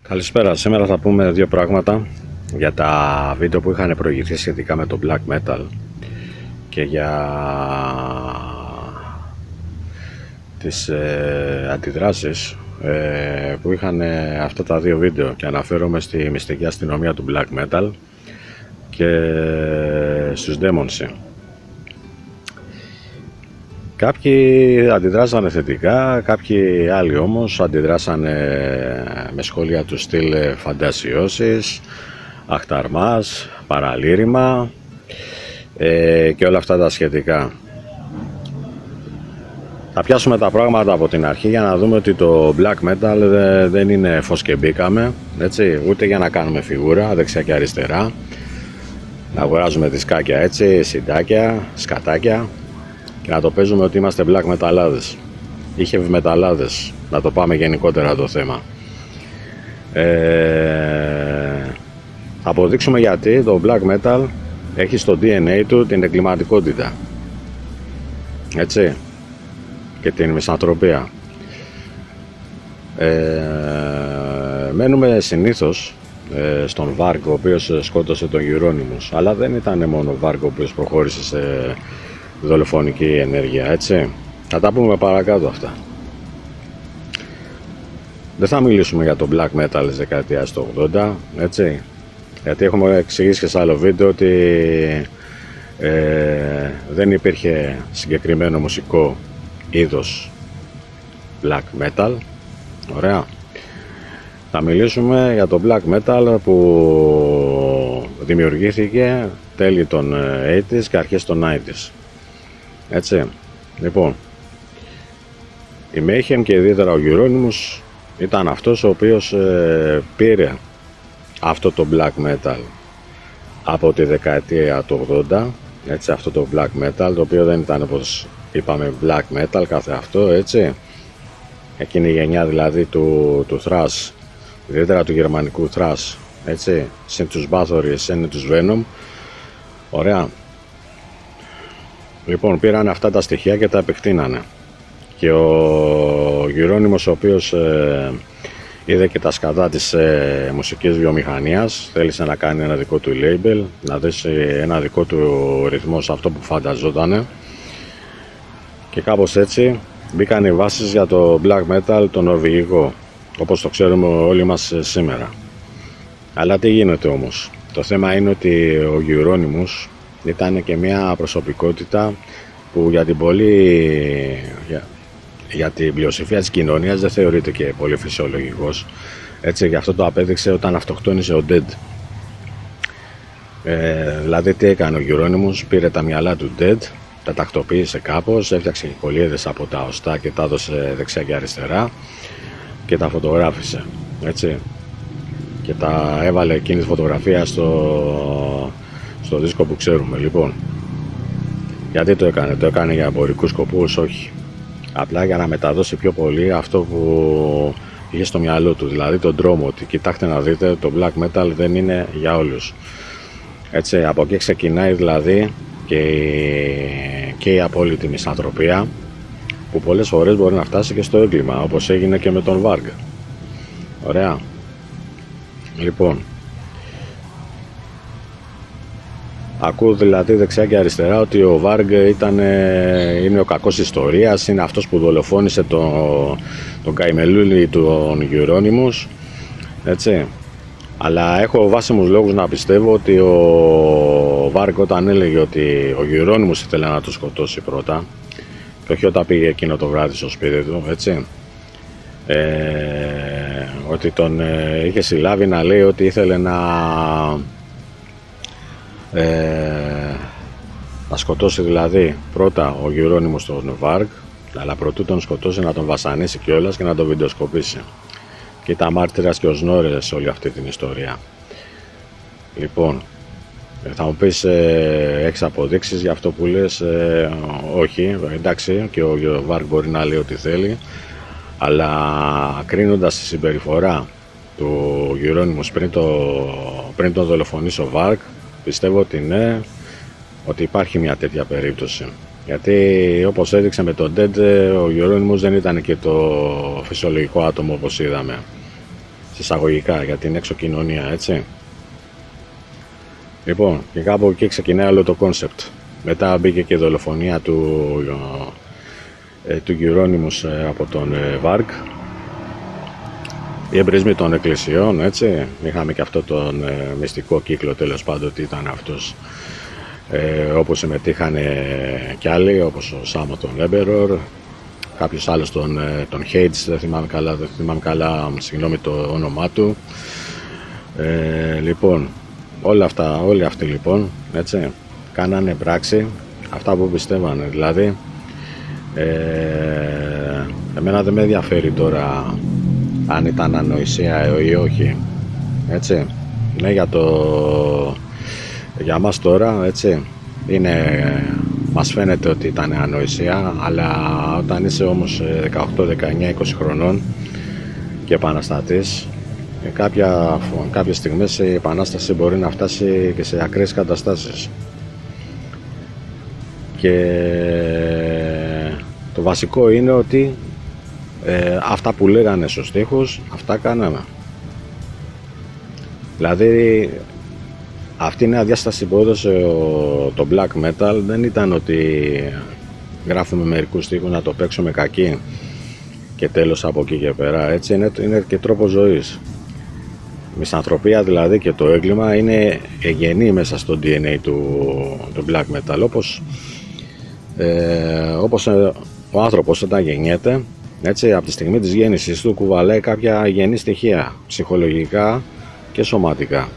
Καλησπέρα. Σήμερα θα πούμε δύο πράγματα για τα βίντεο που είχαν προηγηθεί σχετικά με το black metal και για τις αντιδράσεις που είχαν αυτά τα δύο βίντεο, και αναφέρομαι στη μυστική αστυνομία του black metal και στους Demons. Κάποιοι αντιδράσανε θετικά, κάποιοι άλλοι όμως αντιδράσανε με σχόλια του στυλ φαντασιώσεις, αχταρμάς, παραλήρημα και όλα αυτά τα σχετικά. Θα πιάσουμε τα πράγματα από την αρχή για να δούμε ότι το black metal δεν είναι φως και μπήκαμε, έτσι, ούτε για να κάνουμε φιγούρα δεξιά και αριστερά, να αγοράζουμε δισκάκια έτσι, συντάκια, σκατάκια, και να το παίζουμε ότι είμαστε black μεταλλάδες ή heavy μεταλλάδες, να το πάμε γενικότερα το θέμα. Θα αποδείξουμε γιατί το black metal έχει στο DNA του την εγκληματικότητα, έτσι, και την μισανθρωπία. Μένουμε συνήθως στον Varg, ο οποίος σκότωσε τον Euronymous, αλλά δεν ήταν μόνο ο Varg ο οποίος προχώρησε σε δολοφονική ενέργεια, έτσι. Θα τα πούμε παρακάτω αυτά. Δεν θα μιλήσουμε για το black metal της δεκαετίας του 80, έτσι, γιατί έχουμε εξηγήσει και σε άλλο βίντεο ότι δεν υπήρχε συγκεκριμένο μουσικό είδος black metal. Ωραία. Θα μιλήσουμε για το black metal που δημιουργήθηκε τέλη των 80s και αρχές των 90s. Έτσι, λοιπόν, η Mayhem και ιδιαίτερα ο Euronymous ήταν αυτός ο οποίος πήρε αυτό το black metal από τη δεκαετία του 80, έτσι, αυτό το black metal, το οποίο δεν ήταν, όπως είπαμε, black metal καθε αυτό, έτσι, εκείνη η γενιά δηλαδή του thrash, ιδιαίτερα του γερμανικού thrash, έτσι, συν τους Bathory, συν τους Venom. Ωραία. Λοιπόν, πήραν αυτά τα στοιχεία και τα επεκτείνανε. Και ο Euronymous, ο οποίος είδε και τα σκατά της μουσικής βιομηχανίας, θέλησε να κάνει ένα δικό του label, να δώσει ένα δικό του ρυθμό σε αυτό που φανταζότανε, και κάπως έτσι μπήκαν οι βάσεις για το black metal το νορβηγικό, όπως το ξέρουμε όλοι μας σήμερα. Αλλά τι γίνεται όμως? Το θέμα είναι ότι ο Euronymous ήταν και μια προσωπικότητα που για την πλειοψηφία της κοινωνίας δεν θεωρείται και πολύ φυσιολογικός, έτσι. Γι' αυτό το απέδειξε όταν αυτοκτόνησε ο Dead. Δηλαδή τι έκανε ο Euronymous? Πήρε τα μυαλά του Dead, τα τακτοποίησε κάπως, έφτιαξε κολλιέδες από τα οστά και τα έδωσε δεξιά και αριστερά και τα φωτογράφησε, έτσι, και τα έβαλε εκείνη τη φωτογραφία στο δίσκο που ξέρουμε. Λοιπόν, γιατί το έκανε? Το έκανε για εμπορικούς σκοπούς? Όχι. Απλά για να μεταδώσει πιο πολύ αυτό που είχε στο μυαλό του, δηλαδή τον τρόμο, ότι κοιτάξτε να δείτε, το black metal δεν είναι για όλους, έτσι. Από εκεί ξεκινάει δηλαδή και η απόλυτη μισανθρωπία, που πολλές φορές μπορεί να φτάσει και στο έγκλημα, όπως έγινε και με τον Varg. Ωραία. Λοιπόν, ακούω δηλαδή δεξιά και αριστερά ότι ο Varg είναι ο κακός ιστορίας, είναι αυτός που δολοφόνησε τον καημελούλη του Euronymous, έτσι. Αλλά έχω βάσιμους λόγους να πιστεύω ότι ο Varg, όταν έλεγε ότι ο Euronymous ήθελε να τον σκοτώσει πρώτα, και όχι όταν πήγε εκείνο το βράδυ στο σπίτι του, έτσι, ότι τον είχε συλλάβει να λέει ότι ήθελε να σκοτώσει δηλαδή πρώτα ο Euronymous τον Varg, αλλά προτού τον σκοτώσει να τον βασανίσει κιόλας και να τον βιντεοσκοπήσει, και ήταν μάρτυρας και ο Σνόρες σε όλη αυτή την ιστορία. Λοιπόν, θα μου πεις έχεις αποδείξεις για αυτό που λες? Όχι, εντάξει, και ο Varg μπορεί να λέει ό,τι θέλει, αλλά κρίνοντας τη συμπεριφορά του Euronymous πριν τον δολοφονήσει ο Varg, πιστεύω ότι ναι, ότι υπάρχει μια τέτοια περίπτωση. Γιατί όπως έδειξε με τον Dead, ο Euronymous δεν ήταν και το φυσιολογικό άτομο όπως είδαμε εισαγωγικά για την έξω κοινωνία, έτσι. Λοιπόν, και κάπου εκεί ξεκινάει όλο το κόνσεπτ. Μετά μπήκε και η δολοφονία του Euronymous από τον Varg. Οι εμπρισμοί των εκκλησιών, έτσι. Είχαμε και αυτό τον μυστικό κύκλο, τέλος πάντων, ότι ήταν αυτός, όπου συμμετείχαν κι άλλοι, όπως ο Σάμο τον Έμπερορ, κάποιος άλλος τον Hates, δεν θυμάμαι καλά, συγγνώμη το όνομά του. Λοιπόν, όλοι αυτοί λοιπόν, έτσι, κάνανε πράξη αυτά που πιστεύανε. Δηλαδή, εμένα δεν με ενδιαφέρει τώρα αν ήταν ανοησία ή όχι, έτσι. Ναι, για μας τώρα, έτσι, μας φαίνεται ότι ήταν ανοησία, αλλά όταν είσαι όμως 18, 19, 20 χρονών και επαναστατής, κάποιες στιγμές η επανάσταση μπορεί να φτάσει και σε ακραίες καταστάσεις. Και το βασικό είναι ότι αυτά που λέγανε στους στίχους, αυτά κάναμε. Δηλαδή, αυτή η νέα διάσταση που έδωσε το black metal δεν ήταν ότι γράφουμε μερικούς στίχους να το παίξουμε κακή και τέλος από εκεί και πέρα, έτσι. Είναι και τρόπος ζωής. Η μισανθρωπία δηλαδή και το έγκλημα είναι εγγενή μέσα στο DNA του black metal, όπως ο άνθρωπος όταν γεννιέται, έτσι, από τη στιγμή της γέννησης του κουβαλάει κάποια γενή στοιχεία, ψυχολογικά και σωματικά.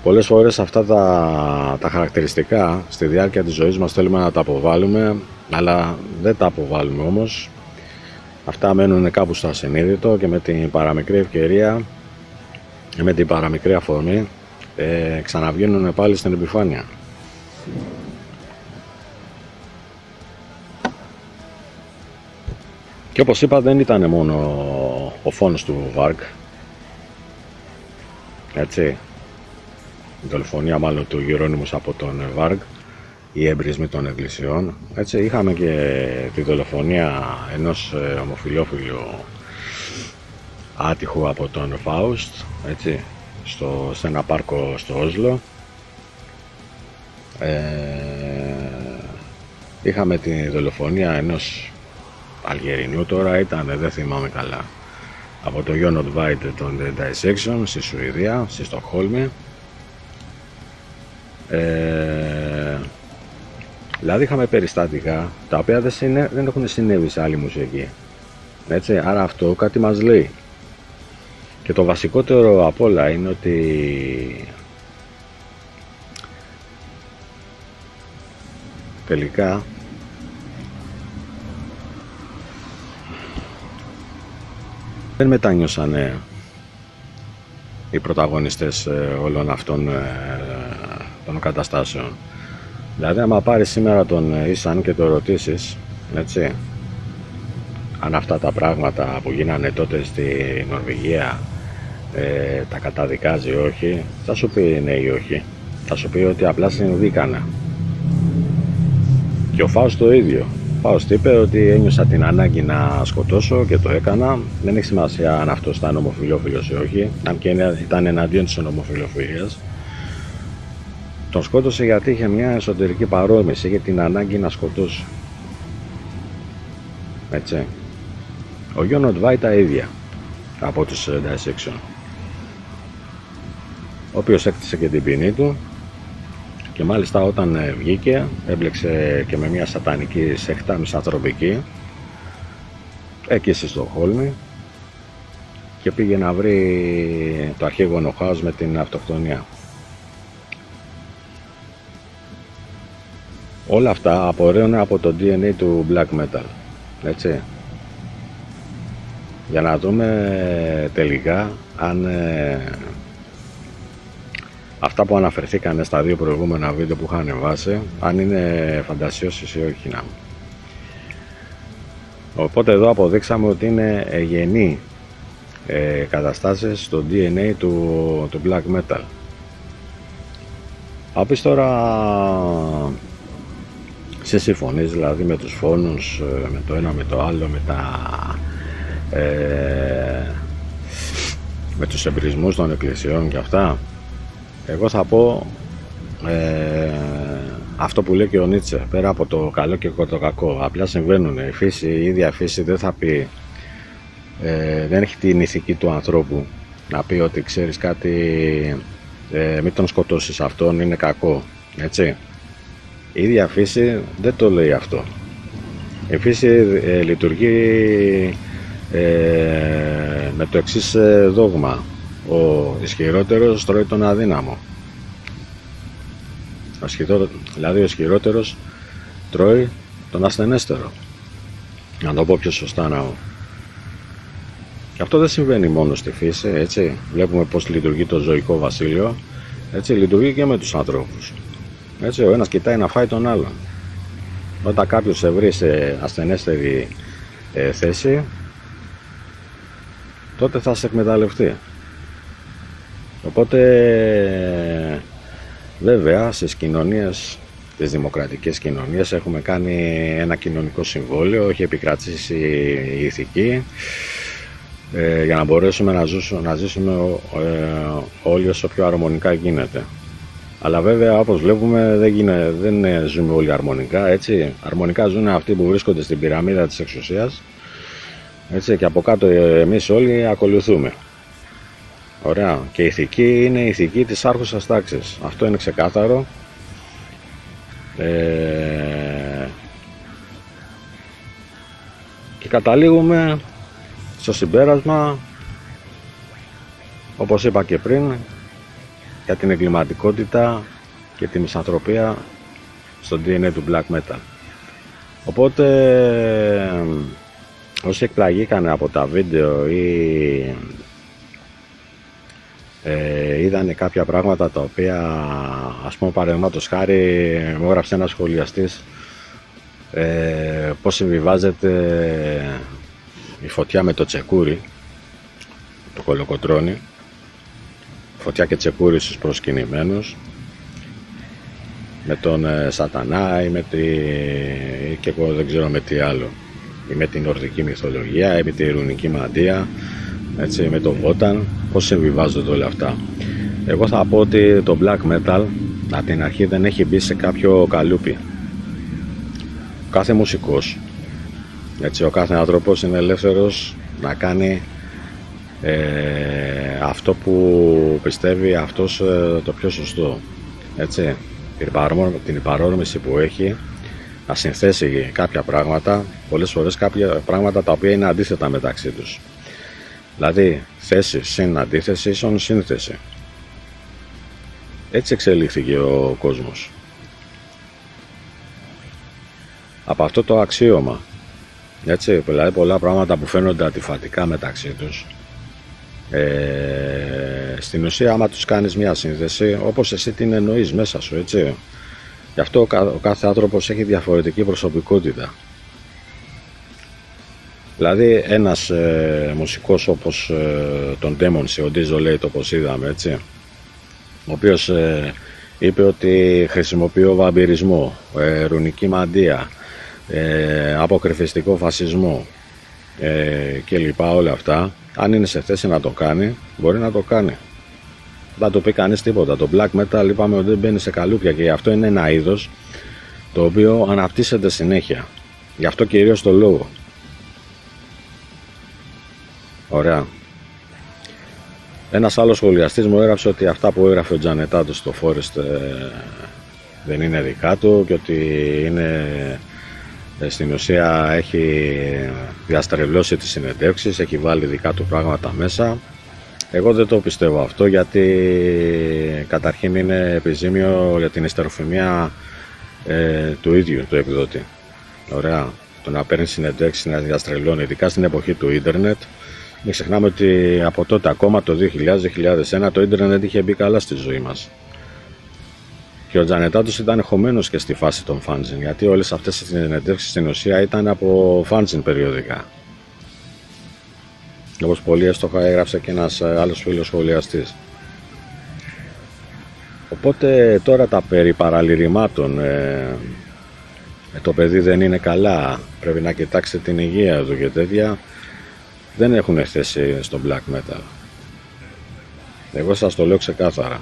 Πολλές φορές αυτά τα χαρακτηριστικά στη διάρκεια της ζωής μας θέλουμε να τα αποβάλουμε, αλλά δεν τα αποβάλουμε όμως. Αυτά μένουν κάπου στο ασυνείδητο και με την παραμικρή ευκαιρία, με την παραμικρή αφορμή, ξαναβγαίνουν πάλι στην επιφάνεια. Και όπως είπα, δεν ήταν μόνο ο φόνος του Varg, έτσι, η δολοφονία μάλλον του Euronymous από τον Varg, οι εμπρισμοί των εκκλησιών, έτσι. Είχαμε και τη δολοφονία ενός ομοφυλόφιλου άτυχου από τον Faust, έτσι, σε ένα πάρκο στο Όσλο. Είχαμε τη δολοφονία ενός Αλγερινού, τώρα ήταν, δεν θυμάμαι καλά, από το Jon Otveit των Dissection στη Σουηδία, στη Στοκχόλμη. Δηλαδή είχαμε περιστατικά τα οποία δεν έχουν συνέβη σε άλλη μουσική, έτσι. Άρα αυτό κάτι μας λέει. Και το βασικότερο απ' όλα είναι ότι τελικά δεν μετάνιωσαν οι πρωταγωνιστές όλων αυτών των καταστάσεων. Δηλαδή, άμα πάρεις σήμερα τον Ίσαν και το ρωτήσεις, έτσι, αν αυτά τα πράγματα που γίνανε τότε στη Νορβηγία τα καταδικάζει ή όχι, θα σου πει ναι ή όχι. Θα σου πει ότι απλά συμβήκανε. Και ο Φάουστ το ίδιο. Ο Φάουστ είπε ότι ένιωσα την ανάγκη να σκοτώσω και το έκανα. Δεν έχει σημασία αν αυτός ήταν ομοφυλόφιλος ή όχι, αν και ήταν εναντίον της ομοφυλοφιλίας. Τον σκότωσε γιατί είχε μια εσωτερική παρόμοιση, είχε την ανάγκη να σκοτώσει. Έτσι. Ο Jon Otveit τα ίδια από τους Dissection, ο οποίος έκτισε και την ποινή του και μάλιστα όταν βγήκε έμπλεξε και με μια σατανική σέχτα μισανθρωπική εκεί στη Στοκχόλμη και πήγε να βρει το αρχαίγωνο χάος με την αυτοκτονία. Όλα αυτά απορρέουν από το DNA του black metal, έτσι. Για να δούμε τελικά αν αυτά που αναφερθήκανε στα δύο προηγούμενα βίντεο που είχα ανεβάσει, αν είναι φαντασιώσεις ή όχι. Οπότε εδώ αποδείξαμε ότι είναι γενή καταστάσεις στο DNA του black metal. Θα πεις τώρα, σε συμφωνείς δηλαδή με τους φόνους, με το ένα με το άλλο, με τα με τους εμπρισμούς των εκκλησιών και αυτά, εγώ θα πω αυτό που λέει και ο Νίτσε, πέρα από το καλό και το κακό, απλά συμβαίνουν. Η φύση, η ίδια φύση δεν θα πει, δεν έχει την ηθική του ανθρώπου να πει ότι ξέρεις κάτι, μην τον σκοτώσεις, αυτόν είναι κακό, έτσι. Η ίδια φύση δεν το λέει αυτό. Η φύση λειτουργεί με το εξής δόγμα: ο ισχυρότερος τρώει τον αδύναμο. Δηλαδή ο ισχυρότερος τρώει τον ασθενέστερο, να το πω πιο σωστά να. Και αυτό δεν συμβαίνει μόνο στη φύση, έτσι. Βλέπουμε πως λειτουργεί το ζωικό βασίλειο, έτσι λειτουργεί και με τους ανθρώπους, έτσι. Ο ένας κοιτάει να φάει τον άλλον. Όταν κάποιος σε βρει σε ασθενέστερη θέση, τότε θα σε εκμεταλλευτεί. Οπότε βέβαια στις κοινωνίες, τις δημοκρατικές κοινωνίες, έχουμε κάνει ένα κοινωνικό συμβόλαιο, έχει επικρατήσει η ηθική, για να μπορέσουμε να ζήσουμε όλοι όσο πιο αρμονικά γίνεται. Αλλά βέβαια, όπως βλέπουμε, δεν ζούμε όλοι αρμονικά, έτσι. Αρμονικά ζουν αυτοί που βρίσκονται στην πυραμίδα της εξουσίας, έτσι, και από κάτω εμείς όλοι ακολουθούμε. Ωραία. Και η ηθική είναι η ηθική της άρχουσας τάξης. Αυτό είναι ξεκάθαρο. Και καταλήγουμε στο συμπέρασμα, όπως είπα και πριν, για την εγκληματικότητα και τη μισανθρωπία στο DNA του black metal. Οπότε όσοι εκπλαγήκανε από τα βίντεο ή είδανε κάποια πράγματα τα οποία, ας πούμε, παραδείγματος χάρη, μου έγραψε ένας σχολιαστής πώς συμβιβάζεται η φωτιά με το τσεκούρι, το κολοκοτρώνι, φωτιά και τσεκούρι στους προσκυνημένους, με τον σατανά ή και εγώ δεν ξέρω με τι άλλο, ή με την ορδική μυθολογία ή με τη ρουνική μαντεία, έτσι, με τον Βόταν, πώς συμβιβάζονται όλα αυτά. Εγώ θα πω ότι το black metal από την αρχή δεν έχει μπει σε κάποιο καλούπι. Ο κάθε μουσικός, έτσι, ο κάθε άνθρωπος είναι ελεύθερος να κάνει αυτό που πιστεύει αυτός το πιο σωστό, έτσι. Την παρόρμηση που έχει να συνθέσει κάποια πράγματα, πολλές φορές κάποια πράγματα τα οποία είναι αντίθετα μεταξύ τους. Δηλαδή θέση συν αντίθεση ίσον σύνθεση. Έτσι εξελίχθηκε ο κόσμος. Από αυτό το αξίωμα, έτσι, δηλαδή πολλά πράγματα που φαίνονται αντιφατικά μεταξύ τους, στην ουσία άμα τους κάνεις μια σύνθεση όπως εσύ την εννοείς μέσα σου, έτσι. Γι' αυτό ο κάθε άνθρωπος έχει διαφορετική προσωπικότητα. Δηλαδή ένας μουσικός όπως τον Demons, ο Desolate, όπως είδαμε, έτσι, ο οποίος είπε ότι χρησιμοποιώ βαμπυρισμό, ρουνική μαντεία, αποκρυφιστικό φασισμό και λοιπά, όλα αυτά, αν είναι σε θέση να το κάνει, μπορεί να το κάνει. Δεν το πει κανείς τίποτα. Το black metal είπαμε ότι δεν μπαίνει σε καλούπια και αυτό είναι ένα είδος το οποίο αναπτύσσεται συνέχεια. Γι' αυτό κυρίως το λόγο. Ωραία. Ένας άλλος σχολιαστής μου έγραψε ότι αυτά που έγραφε ο Τζανετάτος στο Forest δεν είναι δικά του και ότι είναι, στην ουσία έχει διαστρεβλώσει τις συνεντεύξεις, έχει βάλει δικά του πράγματα μέσα. Εγώ δεν το πιστεύω αυτό, γιατί καταρχήν είναι επιζήμιο για την ιστεροφημία του ίδιου του εκδότη. Ωραία. Το να παίρνει συνεντεύξεις, να διαστρεβλώνει, ειδικά στην εποχή του ίντερνετ. Μην ξεχνάμε ότι από τότε, ακόμα το 2000-2001, το ίντερνετ είχε μπει καλά στη ζωή μας. Και ο Τζανετάτος ήταν χωμένος και στη φάση των fanzine, γιατί όλες αυτές τις συνεντεύξεις στην ουσία ήταν από fanzine περιοδικά. Όπως πολύ εύστοχα έγραψε και ένας άλλος φίλος σχολιαστής. Οπότε τώρα τα περί παραλυρημάτων, το παιδί δεν είναι καλά, πρέπει να κοιτάξετε την υγεία του και τέτοια, δεν έχουν θέση στο black metal. Εγώ σας το λέω ξεκάθαρα.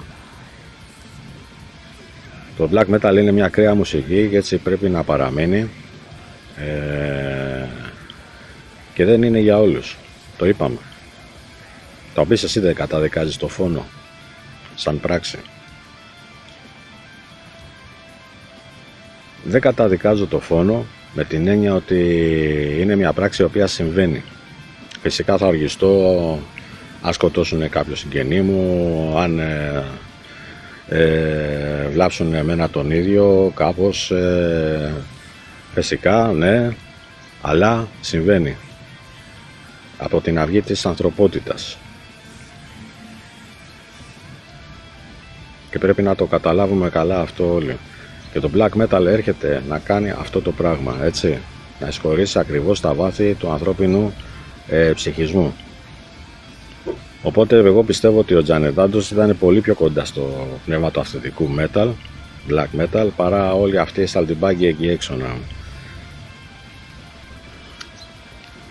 Το black metal είναι μια ακραία μουσική και έτσι πρέπει να παραμείνει, και δεν είναι για όλους. Το είπαμε. Το οποίο εσύ δεν καταδικάζεις το φόνο σαν πράξη. Δεν καταδικάζω το φόνο με την έννοια ότι είναι μια πράξη η οποία συμβαίνει. Φυσικά θα οργιστώ αν σκοτώσουν κάποιο συγγενή μου, αν βλάψουν εμένα τον ίδιο κάπως, φυσικά ναι, αλλά συμβαίνει από την αυγή της ανθρωπότητας και πρέπει να το καταλάβουμε καλά αυτό όλοι. Και το black metal έρχεται να κάνει αυτό το πράγμα, έτσι, να εισχωρήσει ακριβώς τα βάθη του ανθρώπινου ψυχισμού. Οπότε εγώ πιστεύω ότι ο Τζανετάντος ήταν πολύ πιο κοντά στο πνεύμα του αυθεντικού metal, black metal, παρά όλοι αυτοί οι σαλτιμπάγκοι εκεί έξω να.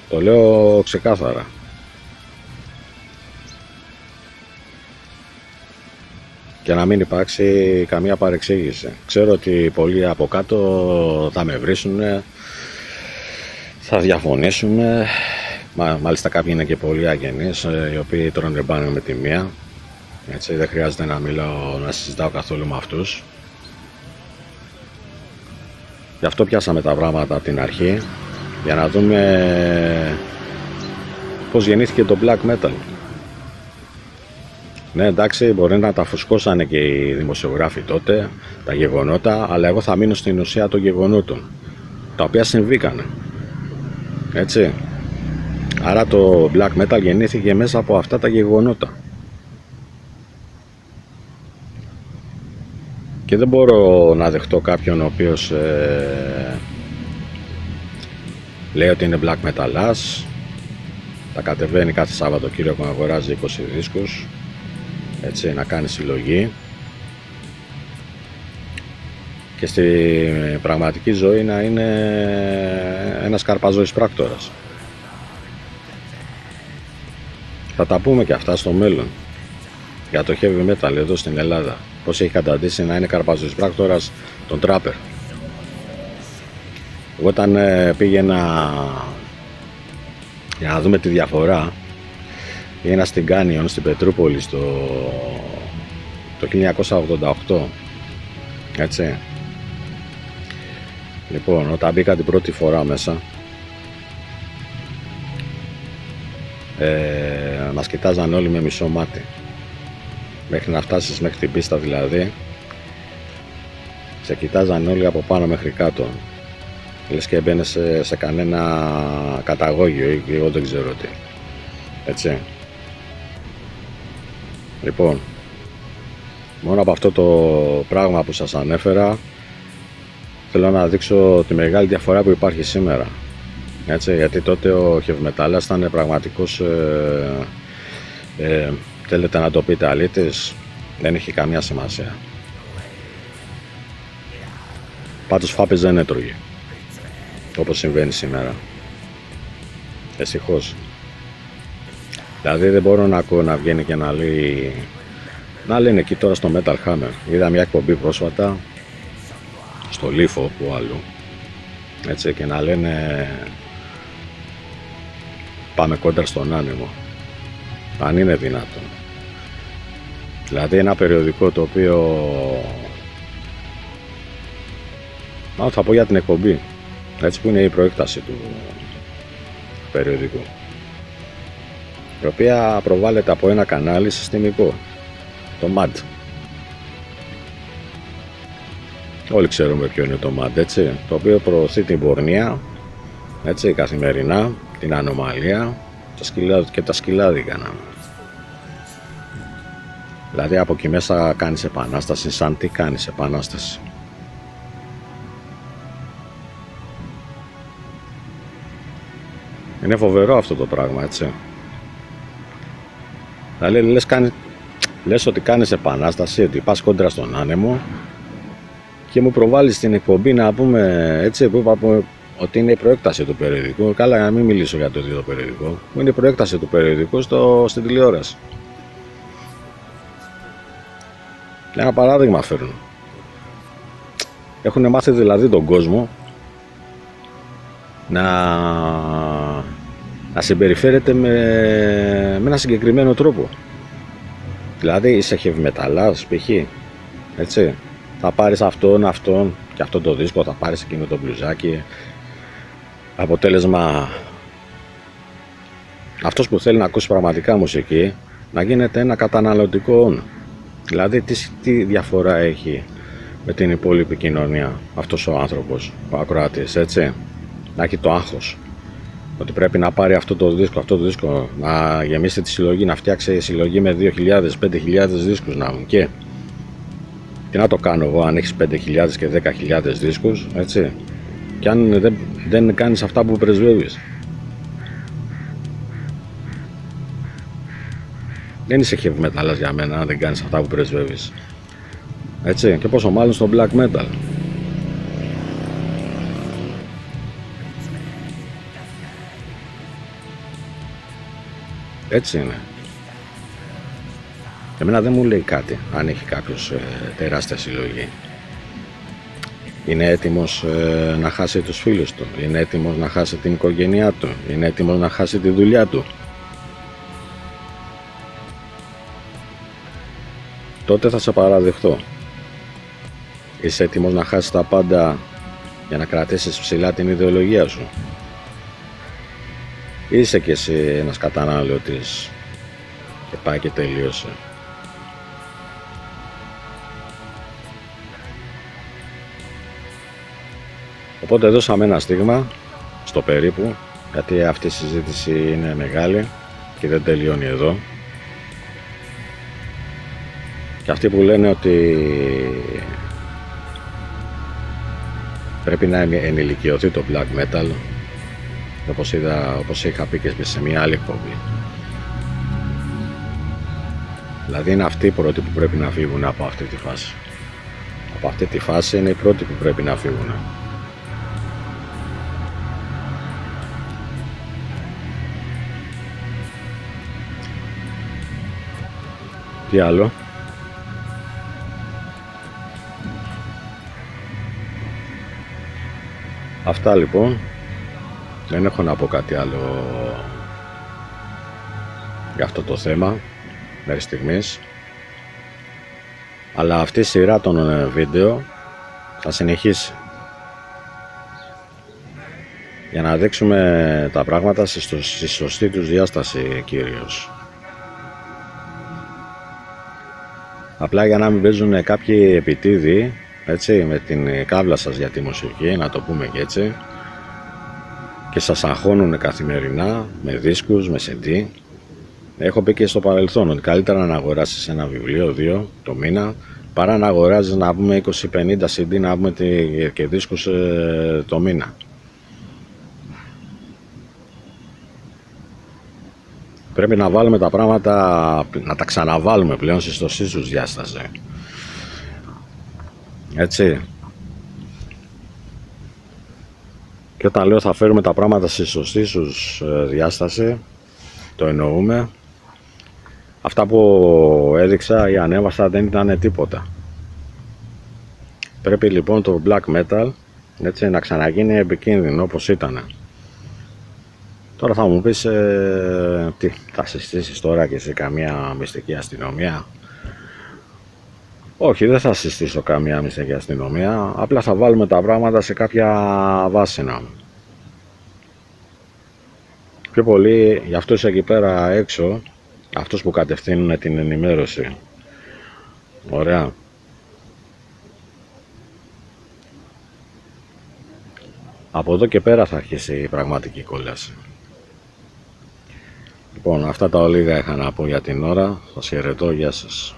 Το λέω ξεκάθαρα. Και να μην υπάρξει καμία παρεξήγηση. Ξέρω ότι πολλοί από κάτω θα με βρίσουν, θα διαφωνήσουμε. Μάλιστα κάποιοι είναι και πολύ αγενείς, οι οποίοι τρώνε μπάνιο με τη μία. Έτσι, δεν χρειάζεται να μιλάω, να συζητάω καθόλου με αυτούς. Γι' αυτό πιάσαμε τα πράγματα από την αρχή, για να δούμε πώς γεννήθηκε το black metal. Ναι, εντάξει, μπορεί να τα φουσκώσανε και οι δημοσιογράφοι τότε, τα γεγονότα, αλλά εγώ θα μείνω στην ουσία των γεγονότων, τα οποία συμβήκανε. Έτσι. Άρα το black metal γεννήθηκε μέσα από αυτά τα γεγονότα. Και δεν μπορώ να δεχτώ κάποιον ο οποίος λέει ότι είναι black metalάς, τα κατεβαίνει κάθε Σαββατοκύριακο να αγοράζει 20 δίσκους, έτσι, να κάνει συλλογή, και στη πραγματική ζωή να είναι ένας καρπαζόης πράκτορας. Θα τα πούμε και αυτά στο μέλλον για το heavy metal εδώ στην Ελλάδα, πως έχει καταντήσει να είναι καρπαζόης πράκτορας τον τράπερ. Εγώ όταν πήγαινα για να δούμε τη διαφορά, πήγαινα στην Κάνιον, στην Πετρούπολη το 1988, έτσι. Λοιπόν, όταν μπήκα την πρώτη φορά μέσα, μας κοιτάζαν όλοι με μισό μάτι, μέχρι να φτάσεις μέχρι την πίστα δηλαδή. Σε κοιτάζαν όλοι από πάνω μέχρι κάτω, λες και έμπαινες σε κανένα καταγόγιο ή εγώ δεν ξέρω τι, έτσι. Λοιπόν, μόνο από αυτό το πράγμα που σας ανέφερα θέλω να δείξω τη μεγάλη διαφορά που υπάρχει σήμερα, έτσι, γιατί τότε ο heavy metal ήταν πραγματικός, θέλετε να το πείτε αλήτης, δεν έχει καμία σημασία. Πάντως φάπες δεν έτρωγε, όπως συμβαίνει σήμερα, ευτυχώς. Δηλαδή δεν μπορώ να ακούω να βγαίνει και να λέει, να λένε εκεί τώρα στο Metal Hammer. Είδα μια εκπομπή πρόσφατα στο Λίφο που άλλου, έτσι, και να λένε πάμε κόντρα στον άνεμο. Αν είναι δυνατόν. Δηλαδή ένα περιοδικό το οποίο, θα πω για την εκπομπή, έτσι, που είναι η προέκταση του περιοδικού, η οποία προβάλλεται από ένα κανάλι συστημικό, το MAD. Όλοι ξέρουμε ποιο είναι το MAD, έτσι, το οποίο προωθεί την πορνεία, έτσι, καθημερινά, την ανομαλία και τα σκυλάδικα. Δηλαδή από εκεί μέσα κάνεις επανάσταση, σαν τι κάνεις επανάσταση. Είναι φοβερό αυτό το πράγμα, έτσι. Δηλαδή λες ότι κάνεις επανάσταση, ότι πας κόντρα στον άνεμο και μου προβάλλεις την εκπομπή, να πούμε, έτσι, που είπαμε ότι είναι η προέκταση του περιοδικού. Καλά, να μην μιλήσω για το ίδιο το περιοδικό, είναι η προέκταση του περιοδικού στην τηλεόραση. Ένα παράδειγμα φέρνω. Έχουν μάθει δηλαδή τον κόσμο να συμπεριφέρεται με ένα συγκεκριμένο τρόπο. Δηλαδή είσαι heavy μεταλλάς π.χ. έτσι, θα πάρεις αυτόν και αυτό το δίσκο, θα πάρεις εκείνο το μπλουζάκι. Αποτέλεσμα, αυτός που θέλει να ακούσει πραγματικά μουσική να γίνεται ένα καταναλωτικό. Δηλαδή τι διαφορά έχει με την υπόλοιπη κοινωνία αυτός ο άνθρωπος, ο ακροατής, έτσι, να έχει το άγχος ότι πρέπει να πάρει αυτό το δίσκο, να γεμίσει τη συλλογή, να φτιάξει συλλογή με 2.000, 5.000 δίσκους να έχουν. Και τι να το κάνω εγώ αν έχεις 5.000 και 10.000 δίσκους, έτσι, και αν δεν κάνεις αυτά που πρεσβεύεις. Δεν είσαι heavy metal για μένα αν δεν κάνεις αυτά που πρεσβεύεις. Έτσι, και πόσο μάλλον στο black metal. Έτσι είναι. Εμένα δεν μου λέει κάτι αν έχει κάποιος τεράστια συλλογή. Είναι έτοιμος να χάσει τους φίλους του, είναι έτοιμος να χάσει την οικογένειά του, είναι έτοιμος να χάσει τη δουλειά του. Τότε θα σε παραδεχτώ. Είσαι έτοιμος να χάσεις τα πάντα για να κρατήσεις ψηλά την ιδεολογία σου? Είσαι και εσύ ένας καταναλωτής και πάει και τελείωσε? Οπότε δώσαμε ένα στίγμα στο περίπου, γιατί αυτή η συζήτηση είναι μεγάλη και δεν τελειώνει εδώ. Και αυτοί που λένε ότι πρέπει να ενηλικιωθεί το black metal, όπως είχα πει και σε μια άλλη εκπομπή, δηλαδή είναι αυτοί οι πρώτοι που πρέπει να φύγουν από αυτή τη φάση. Από αυτή τη φάση είναι οι πρώτοι που πρέπει να φύγουν. Τι άλλο? Αυτά λοιπόν. Δεν έχω να πω κάτι άλλο για αυτό το θέμα μέχρι στιγμής. Αλλά αυτή η σειρά των βίντεο θα συνεχίσει για να δείξουμε τα πράγματα στη σωστή τους διάσταση κυρίως. Απλά για να μην παίζουν κάποιοι επιτίδιοι, έτσι, με την κάβλα σας για τη μουσική, να το πούμε και έτσι, και σας αγχώνουν καθημερινά με δίσκους, με CD. Έχω πει και στο παρελθόν ότι καλύτερα να αγοράσεις ένα βιβλίο, 2 το μήνα, παρά να αγοράζεις να πούμε 20-50 CD να πούμε και δίσκους το μήνα. Πρέπει να βάλουμε τα πράγματα, να τα ξαναβάλουμε πλέον στη σωστή τους διάσταση. Έτσι. Και όταν λέω θα φέρουμε τα πράγματα στη σωστή τους διάσταση, το εννοούμε. Αυτά που έδειξα ή ανέβασα δεν ήταν τίποτα. Πρέπει λοιπόν το black metal, έτσι, να ξαναγίνει επικίνδυνο όπως ήταν. Τώρα θα μου πεις, τι, θα συστήσεις τώρα και σε καμία μυστική αστυνομία? Όχι, δεν θα συστήσω καμία μυστική αστυνομία, απλά θα βάλουμε τα πράγματα σε κάποια βάσινα. Πιο πολύ για αυτούς εκεί πέρα έξω, αυτούς που κατευθύνουν την ενημέρωση. Ωραία. Από εδώ και πέρα θα αρχίσει η πραγματική κόλαση. Λοιπόν, αυτά τα ολίγα είχα να πω για την ώρα. Σας χαιρετώ, γεια σας.